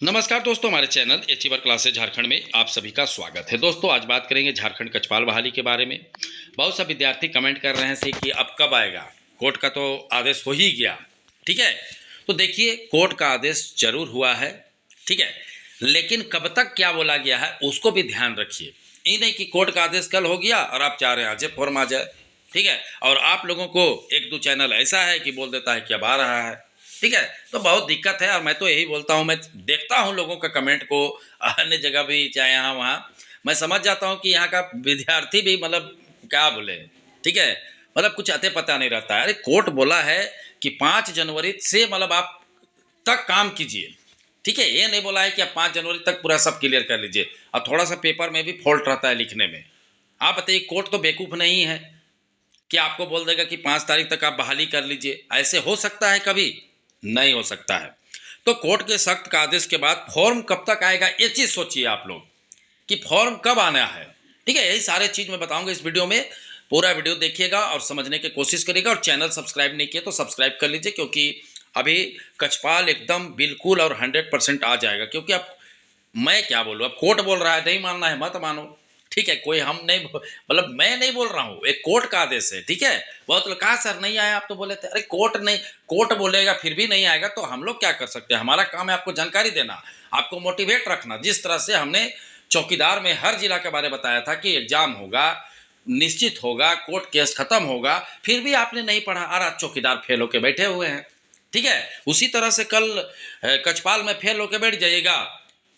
नमस्कार दोस्तों, हमारे चैनल एचीवर क्लासेस झारखंड में आप सभी का स्वागत है। दोस्तों, आज बात करेंगे झारखंड कक्षपाल बहाली के बारे में। बहुत से विद्यार्थी कमेंट कर रहे हैं कि अब कब आएगा। कोर्ट का तो आदेश हो ही गया, ठीक है। तो देखिए, कोर्ट का आदेश जरूर हुआ है, ठीक है, लेकिन कब तक क्या बोला गया है उसको भी ध्यान रखिए। ये नहीं कि कोर्ट का आदेश कल हो गया और आप चाह रहे हैं आज फॉर्म आ जाए, ठीक है। और आप लोगों को एक दो चैनल ऐसा है कि बोल देता है कि अब आ रहा है, ठीक है। तो बहुत दिक्कत है। और मैं तो यही बोलता हूँ, मैं देखता हूँ लोगों का कमेंट को अन्य जगह भी, चाहे यहाँ वहाँ, मैं समझ जाता हूँ कि यहाँ का विद्यार्थी भी मतलब क्या बोले, ठीक है, मतलब कुछ अते पता नहीं रहता है। अरे कोर्ट बोला है कि 5 जनवरी से मतलब आप तक काम कीजिए, ठीक है। ये नहीं बोला है कि आप 5 जनवरी तक पूरा सब क्लियर कर लीजिए। और थोड़ा सा पेपर में भी फॉल्ट रहता है लिखने में। आप बताइए, कोर्ट तो बेवकूफ़ नहीं है कि आपको बोल देगा कि 5 तारीख तक आप बहाली कर लीजिए। ऐसे हो सकता है कभी? नहीं हो सकता है। तो कोर्ट के सख्त का आदेश के बाद फॉर्म कब तक आएगा, ये चीज़ सोचिए आप लोग कि फॉर्म कब आना है, ठीक है। यही सारे चीज़ मैं बताऊंगा इस वीडियो में। पूरा वीडियो देखिएगा और समझने की कोशिश करिएगा। और चैनल सब्सक्राइब नहीं किए तो सब्सक्राइब कर लीजिए, क्योंकि अभी कक्षपाल एकदम बिल्कुल और 100% आ जाएगा। क्योंकि अब मैं क्या बोलूँ, अब कोर्ट बोल रहा है, नहीं मानना है मत मानो, ठीक है। कोई हम नहीं, मतलब मैं नहीं बोल रहा हूँ, एक कोर्ट का आदेश है, ठीक है। बहुत लोग कहा सर नहीं आया, आप तो बोले थे। अरे कोर्ट नहीं, कोर्ट बोलेगा फिर भी नहीं आएगा तो हम लोग क्या कर सकते हैं। हमारा काम है आपको जानकारी देना, आपको मोटिवेट रखना। जिस तरह से हमने चौकीदार में हर जिला के बारे में बताया था कि एग्जाम होगा, निश्चित होगा, कोर्ट केस खत्म होगा, फिर भी आपने नहीं पढ़ा और आज चौकीदार फेल होके बैठे हुए हैं, ठीक है। उसी तरह से कल कक्षपाल में फेल होके बैठ जाइएगा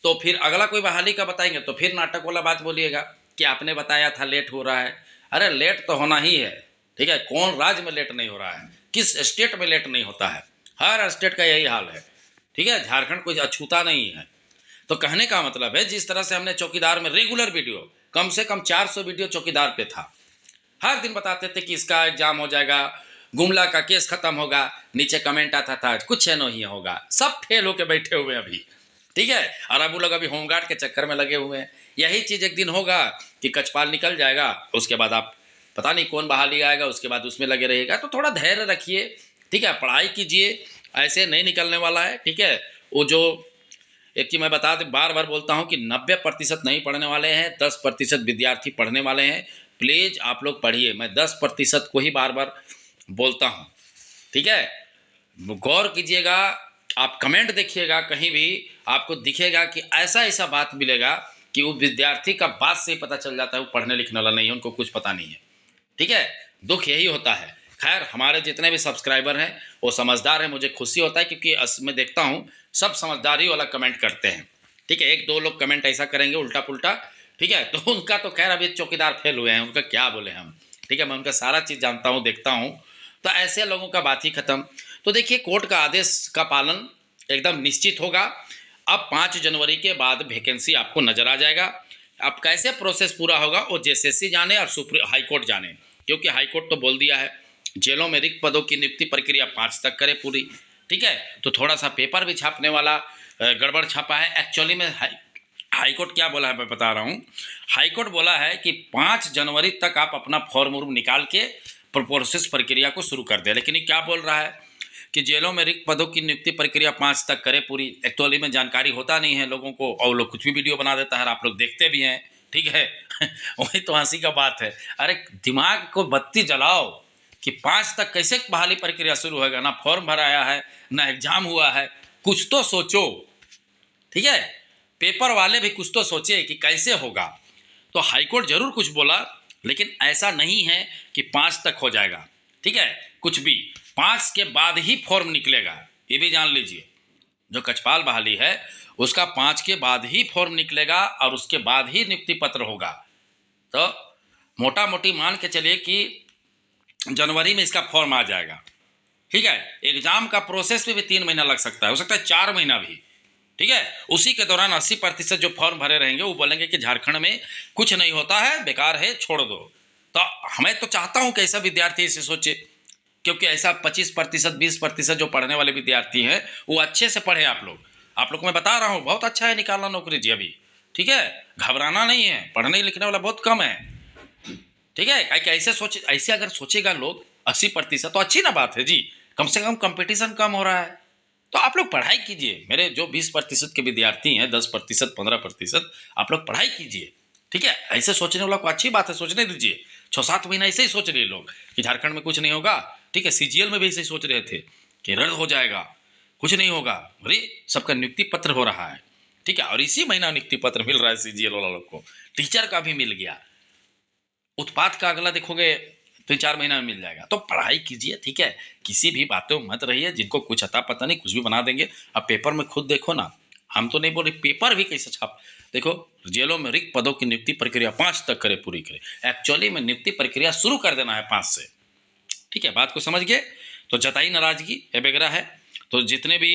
तो फिर अगला कोई बहाली का बताएंगे तो फिर नाटक वाला बात बोलिएगा कि आपने बताया था लेट हो रहा है। अरे लेट तो होना ही है, ठीक है। कौन राज्य में लेट नहीं हो रहा है, किस स्टेट में लेट नहीं होता है, हर स्टेट का यही हाल है, ठीक है। झारखंड कोई अछूता नहीं है। तो कहने का मतलब है, जिस तरह से हमने चौकीदार में रेगुलर वीडियो, कम से कम 400 वीडियो चौकीदार पे था, हर दिन बताते थे कि इसका एग्जाम हो जाएगा, गुमला का केस खत्म होगा, नीचे कमेंट आता था कुछ नहीं होगा, सब फेल होके बैठे हुए हैं अभी, ठीक है। और अब वो लोग अभी होमगार्ड के चक्कर में लगे हुए हैं। यही चीज़ एक दिन होगा कि कक्षपाल निकल जाएगा, उसके बाद आप पता नहीं कौन बहाली आएगा, उसके बाद उसमें लगे रहिएगा। तो थोड़ा धैर्य रखिए, ठीक है, पढ़ाई कीजिए, ऐसे नहीं निकलने वाला है, ठीक है। वो जो एक चीज़ मैं बता दें, बार बार बोलता हूँ कि 90% नहीं पढ़ने वाले हैं, 10% विद्यार्थी पढ़ने वाले हैं। प्लीज़ आप लोग पढ़िए, मैं 10% को ही बार बार बोलता हूँ, ठीक है। गौर कीजिएगा, आप कमेंट देखिएगा, कहीं भी आपको दिखेगा कि ऐसा ऐसा बात मिलेगा कि वो विद्यार्थी का बात से ही पता चल जाता है वो पढ़ने लिखने वाला नहीं है, उनको कुछ पता नहीं है, ठीक है। दुख यही होता है। खैर, हमारे जितने भी सब्सक्राइबर हैं वो समझदार हैं, मुझे खुशी होता है क्योंकि मैं देखता हूँ सब समझदारी वाला कमेंट करते हैं, ठीक है। एक दो लोग कमेंट ऐसा करेंगे उल्टा पुल्टा, ठीक है, तो उनका तो खैर अभी चौकीदार फेल हुए हैं, उनका क्या बोले हम, ठीक है। मैं उनका सारा चीज़ जानता हूँ, देखता हूँ। तो ऐसे लोगों का बात ही खत्म। तो देखिए, कोर्ट का आदेश का पालन एकदम निश्चित होगा। अब 5 जनवरी के बाद वैकेंसी आपको नजर आ जाएगा। अब कैसे प्रोसेस पूरा होगा वो जेसीसी जाने और सुप्रीम हाईकोर्ट जाने, क्योंकि हाईकोर्ट तो बोल दिया है जेलों में रिक्त पदों की नियुक्ति प्रक्रिया 5 तक करे पूरी, ठीक है। तो थोड़ा सा पेपर भी छापने वाला गड़बड़ छापा है एक्चुअली में। हाईकोर्ट क्या बोला है मैं बता रहा हूँ। हाईकोर्ट बोला है कि 5 जनवरी तक आप अपना फॉर्म वॉर्म निकाल के प्रोसेस प्रक्रिया को शुरू कर दें। लेकिन ये क्या बोल रहा है कि जेलों में रिक्त पदों की नियुक्ति प्रक्रिया 5 तक करे पूरी। एक्चुअली में जानकारी होता नहीं है लोगों को, और लोग कुछ भी वीडियो बना देता है, आप लोग देखते भी हैं, ठीक है। वही तो हंसी का बात है। अरे दिमाग को बत्ती जलाओ कि 5 तक कैसे बहाली प्रक्रिया शुरू होगा, ना फॉर्म भराया है, ना एग्जाम हुआ है, कुछ तो सोचो, ठीक है। पेपर वाले भी कुछ तो सोचे कि कैसे होगा। तो हाईकोर्ट जरूर कुछ बोला, लेकिन ऐसा नहीं है कि 5 तक हो जाएगा, ठीक है। कुछ भी 5 के बाद ही फॉर्म निकलेगा, ये भी जान लीजिए। जो कक्षपाल बहाली है उसका 5 के बाद ही फॉर्म निकलेगा और उसके बाद ही नियुक्ति पत्र होगा। तो मोटा मोटी मान के चलिए कि जनवरी में इसका फॉर्म आ जाएगा, ठीक है। एग्जाम का प्रोसेस में भी 3 महीना लग सकता है, हो सकता है 4 महीना भी, ठीक है। उसी के दौरान 80% जो फॉर्म भरे रहेंगे वो बोलेंगे कि झारखंड में कुछ नहीं होता है, बेकार है, छोड़ दो। तो मैं तो चाहता हूं कि ऐसा विद्यार्थी इसे सोचे, क्योंकि ऐसा 25%, 20% जो पढ़ने वाले विद्यार्थी हैं वो अच्छे से पढ़े। आप लोग को मैं बता रहा हूँ, बहुत अच्छा है निकालना नौकरी जी अभी, ठीक है। घबराना नहीं है, पढ़ने लिखने वाला बहुत कम है, ठीक है। क्या ऐसे सोचे, ऐसे अगर सोचेगा लोग 80% तो अच्छी ना बात है जी, कम से कम कंपटीशन कम हो रहा है। तो आप लोग पढ़ाई कीजिए। मेरे जो 20% के विद्यार्थी हैं, 10%, 15%, आप लोग पढ़ाई कीजिए। ठीक है, ऐसे सोचने वाला को अच्छी बात है, सोचने दीजिए। 6-7 महीना ऐसे ही सोच रहे लोग कि झारखंड में कुछ नहीं होगा। ठीक है, सीजीएल में भी ऐसे ही सोच रहे थे कि रद्द हो जाएगा, कुछ नहीं होगा। अरे सबका नियुक्ति पत्र हो रहा है। ठीक है, और इसी महीना नियुक्ति पत्र मिल रहा है सीजीएल वाला लोग को, टीचर का भी मिल गया। उत्पाद का अगला देखोगे 3-4 महीना में मिल जाएगा। तो पढ़ाई कीजिए। ठीक है, किसी भी बातों में मत रहिए, जिनको कुछ अता पता नहीं कुछ भी बना देंगे। अब पेपर में खुद देखो ना, हम तो नहीं बोल रहे, पेपर भी कैसे छाप देखो। जेलों में रिक्त पदों की नियुक्ति प्रक्रिया 5 तक करे, पूरी करे। एक्चुअली में नियुक्ति प्रक्रिया शुरू कर देना है 5 से। ठीक है, बात को समझ गए। तो जताई नाराजगी वगैरह है। तो जितने भी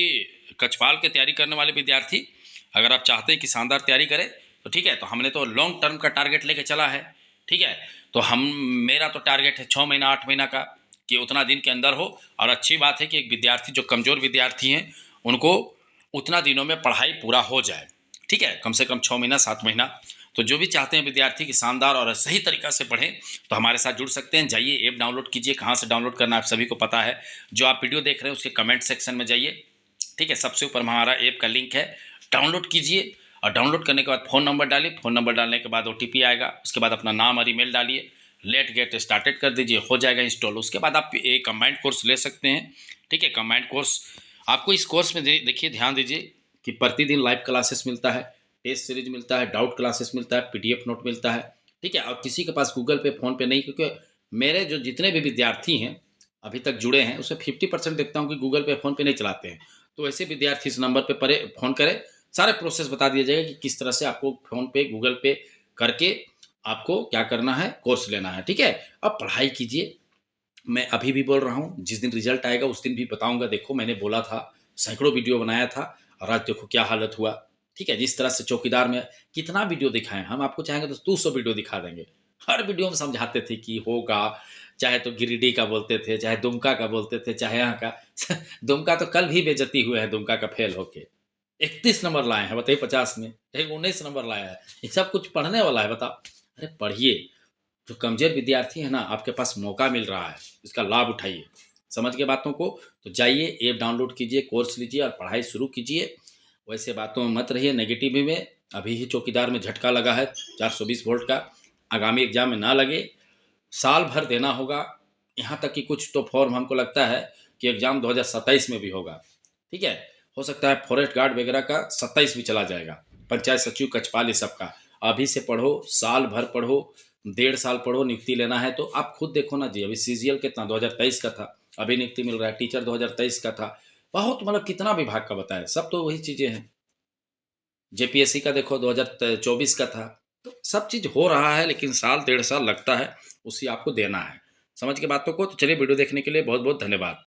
कक्षपाल की तैयारी करने वाले विद्यार्थी, अगर आप चाहते हैं कि शानदार तैयारी करें तो ठीक है, तो हमने तो लॉन्ग टर्म का टारगेट लेके चला है। ठीक है, तो मेरा तो टारगेट है 6 महीना 8 महीना का, कि उतना दिन के अंदर हो। और अच्छी बात है कि एक विद्यार्थी जो कमज़ोर विद्यार्थी हैं उनको उतना दिनों में पढ़ाई पूरा हो जाए। ठीक है, कम से कम 6 महीना 7 महीना। तो जो भी चाहते हैं विद्यार्थी की शानदार और सही तरीक़ा से पढ़ें, तो हमारे साथ जुड़ सकते हैं। जाइए ऐप डाउनलोड कीजिए। कहाँ से डाउनलोड करना आप सभी को पता है। जो आप वीडियो देख रहे हैं उसके कमेंट सेक्शन में जाइए। ठीक है, सबसे ऊपर हमारा ऐप का लिंक है, डाउनलोड कीजिए। और डाउनलोड करने के बाद फ़ोन नंबर डालिए। फ़ोन नंबर डालने के बाद OTP आएगा। उसके बाद अपना नाम और ईमेल डालिए, लेट गेट स्टार्टेड कर दीजिए, हो जाएगा इंस्टॉल। उसके बाद आप एक कंबाइंड कोर्स ले सकते हैं। ठीक है, कंबाइंड कोर्स आपको इस कोर्स में देखिए, ध्यान दीजिए कि प्रतिदिन लाइव क्लासेस मिलता है, टेस्ट सीरीज मिलता है, डाउट क्लासेस मिलता है, PDF नोट मिलता है। ठीक है, और किसी के पास गूगल पे फ़ोन पे नहीं, क्योंकि मेरे जो जितने भी विद्यार्थी हैं अभी तक जुड़े हैं उसमें 50% देखता हूँ कि गूगल पे फ़ोन पे नहीं चलाते हैं। तो ऐसे विद्यार्थी इस नंबर पे फ़ोन करें, सारे प्रोसेस बता दिया जाएगा कि किस तरह से आपको फ़ोन पे गूगल पे करके आपको क्या करना है, कोर्स लेना है। ठीक है, अब पढ़ाई कीजिए। मैं अभी भी बोल रहा हूँ, जिस दिन रिजल्ट आएगा उस दिन भी बताऊंगा। देखो मैंने बोला था, सैकड़ों वीडियो बनाया था, और आज देखो क्या हालत हुआ। ठीक है, जिस तरह से चौकीदार में कितना वीडियो दिखाएं, हम आपको चाहेंगे तो 200 वीडियो दिखा देंगे। हर वीडियो में समझाते थे कि होगा, चाहे तो गिरिडीह का बोलते थे, चाहे दुमका का बोलते थे, चाहे यहाँ का दुमका तो कल भी बेइज्जती हुए है, दुमका का फेल होके 31 नंबर लाए हैं, बताइए 50 में। एक 19 नंबर लाया है। ये सब कुछ पढ़ने वाला है, बताओ। अरे पढ़िए। जो कमजोर विद्यार्थी है ना, आपके पास मौका मिल रहा है, इसका लाभ उठाइए। समझ के बातों को। तो जाइए ऐप डाउनलोड कीजिए, कोर्स लीजिए और पढ़ाई शुरू कीजिए। वैसे बातों में मत रहिए, नेगेटिव में। अभी ही चौकीदार में झटका लगा है 420 वोल्ट का, आगामी एग्जाम में ना लगे। साल भर देना होगा। यहाँ तक कि कुछ तो फॉर्म हमको लगता है कि एग्जाम 2027 में भी होगा। ठीक है, हो सकता है फॉरेस्ट गार्ड वगैरह का 27 भी चला जाएगा, पंचायत सचिव कक्षपाल ये सब का। अभी से पढ़ो, साल भर पढ़ो, 1.5 साल पढ़ो। नियुक्ति लेना है तो आप खुद देखो ना जी, अभी CGL कितना 2023 का था, अभी नियुक्ति मिल रहा है। टीचर 2023 का था। बहुत मतलब कितना विभाग का बताया, सब तो वही चीज़ें हैं। JPSC का देखो 2024 का था। तो सब चीज़ हो रहा है, लेकिन साल 1.5 साल लगता है, उसी आपको देना है। समझ के बातों को। तो चलिए, वीडियो देखने के लिए बहुत बहुत धन्यवाद।